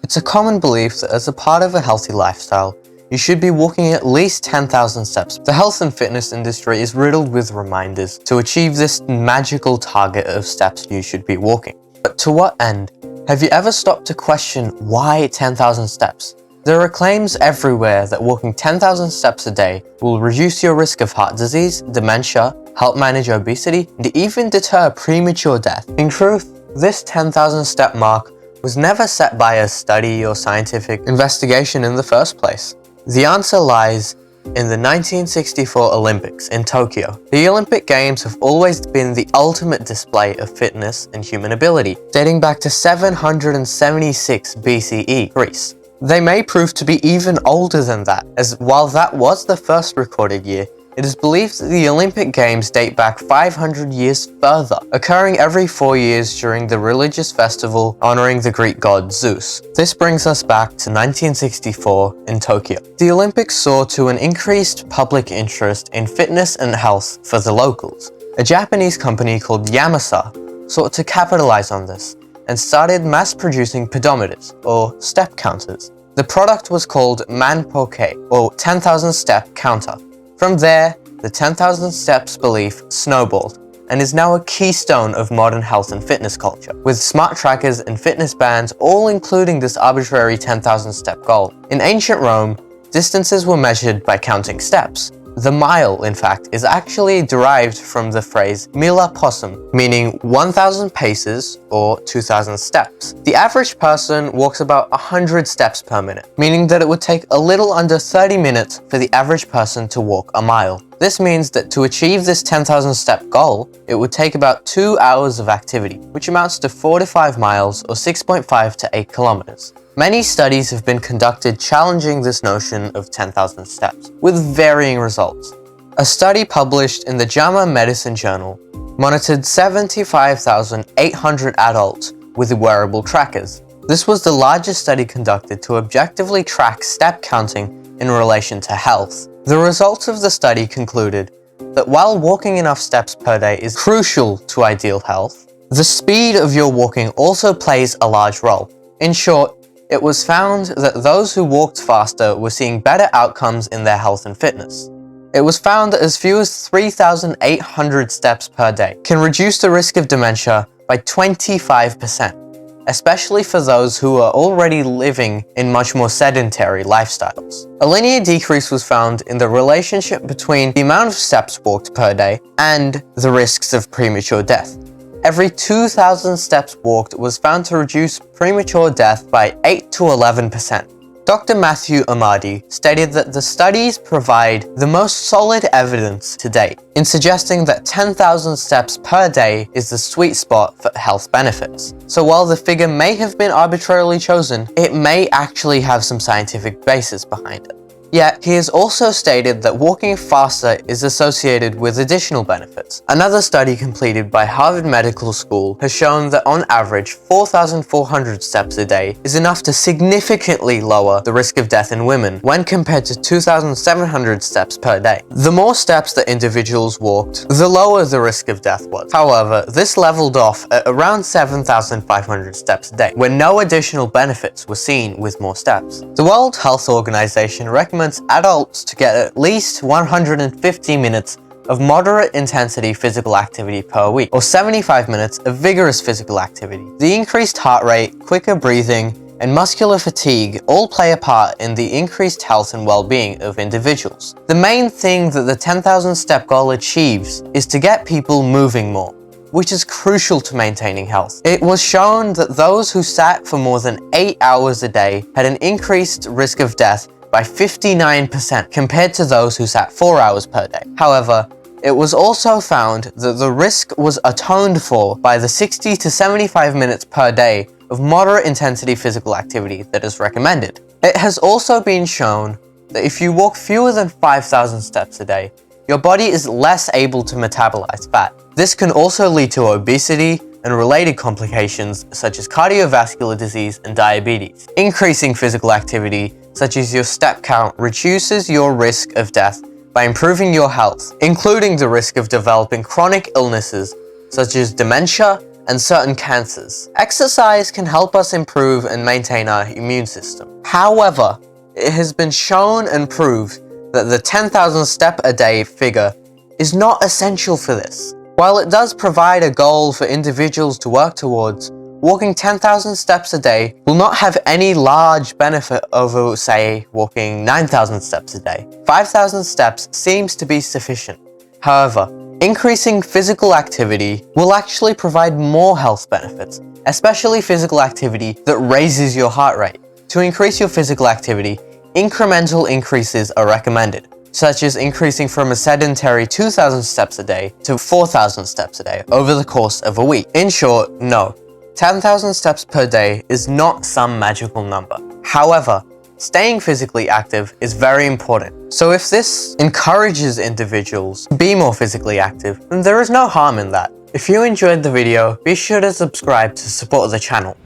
It's a common belief that as a part of a healthy lifestyle, you should be walking at least 10,000 steps. The health and fitness industry is riddled with reminders to achieve this magical target of steps you should be walking. But to what end? Have you ever stopped to question why 10,000 steps? There are claims everywhere that walking 10,000 steps a day will reduce your risk of heart disease, dementia, help manage obesity, and even deter premature death. In truth, this 10,000 step mark was never set by a study or scientific investigation in the first place. The answer lies in the 1964 Olympics in Tokyo. The Olympic Games have always been the ultimate display of fitness and human ability, dating back to 776 BCE, Greece. They may prove to be even older than that, as while that was the first recorded year, it is believed that the Olympic Games date back 500 years further, occurring every 4 years during the religious festival honoring the Greek god Zeus. This brings us back to 1964 in Tokyo. The Olympics saw to an increased public interest in fitness and health for the locals. A Japanese company called Yamasa sought to capitalize on this and started mass-producing pedometers, or step counters. The product was called Manpoke, or 10,000 step counter. From there, the 10,000 steps belief snowballed and is now a keystone of modern health and fitness culture, with smart trackers and fitness bands all including this arbitrary 10,000 step goal. In ancient Rome, distances were measured by counting steps. The mile, in fact, is actually derived from the phrase mila possum, meaning 1,000 paces or 2,000 steps. The average person walks about 100 steps per minute, meaning that it would take a little under 30 minutes for the average person to walk a mile. This means that to achieve this 10,000 step goal, it would take about 2 hours of activity, which amounts to 4 to 5 miles or 6.5 to 8 kilometers. Many studies have been conducted challenging this notion of 10,000 steps, with varying results. A study published in the JAMA Medicine Journal monitored 75,800 adults with wearable trackers. This was the largest study conducted to objectively track step counting in relation to health. The results of the study concluded that while walking enough steps per day is crucial to ideal health, the speed of your walking also plays a large role. In short, it was found that those who walked faster were seeing better outcomes in their health and fitness. It was found that as few as 3,800 steps per day can reduce the risk of dementia by 25%, especially for those who are already living in much more sedentary lifestyles. A linear decrease was found in the relationship between the amount of steps walked per day and the risks of premature death. Every 2,000 steps walked was found to reduce premature death by 8 to 11%. Dr. Matthew Amadi stated that the studies provide the most solid evidence to date in suggesting that 10,000 steps per day is the sweet spot for health benefits. So while the figure may have been arbitrarily chosen, it may actually have some scientific basis behind it. Yet, he has also stated that walking faster is associated with additional benefits. Another study completed by Harvard Medical School has shown that on average, 4,400 steps a day is enough to significantly lower the risk of death in women when compared to 2,700 steps per day. The more steps that individuals walked, the lower the risk of death was. However, this leveled off at around 7,500 steps a day, where no additional benefits were seen with more steps. The World Health Organization recommends adults to get at least 150 minutes of moderate intensity physical activity per week, or 75 minutes of vigorous physical activity. The increased heart rate, quicker breathing, and muscular fatigue all play a part in the increased health and well-being of individuals. The main thing that the 10,000 step goal achieves is to get people moving more, which is crucial to maintaining health. It was shown that those who sat for more than 8 hours a day had an increased risk of death by 59% compared to those who sat 4 hours per day. However, it was also found that the risk was atoned for by the 60 to 75 minutes per day of moderate intensity physical activity that is recommended. It has also been shown that if you walk fewer than 5,000 steps a day, your body is less able to metabolize fat. This can also lead to obesity and related complications such as cardiovascular disease and diabetes. Increasing physical activity, such as your step count, reduces your risk of death by improving your health, including the risk of developing chronic illnesses such as dementia and certain cancers. Exercise can help us improve and maintain our immune system. However, it has been shown and proved that the 10,000 step a day figure is not essential for this. While it does provide a goal for individuals to work towards, walking 10,000 steps a day will not have any large benefit over, say, walking 9,000 steps a day. 5,000 steps seems to be sufficient. However, increasing physical activity will actually provide more health benefits, especially physical activity that raises your heart rate. To increase your physical activity, incremental increases are recommended, such as increasing from a sedentary 2,000 steps a day to 4,000 steps a day over the course of a week. In short, no. 10,000 steps per day is not some magical number. However, staying physically active is very important. So if this encourages individuals to be more physically active, then there is no harm in that. If you enjoyed the video, be sure to subscribe to support the channel.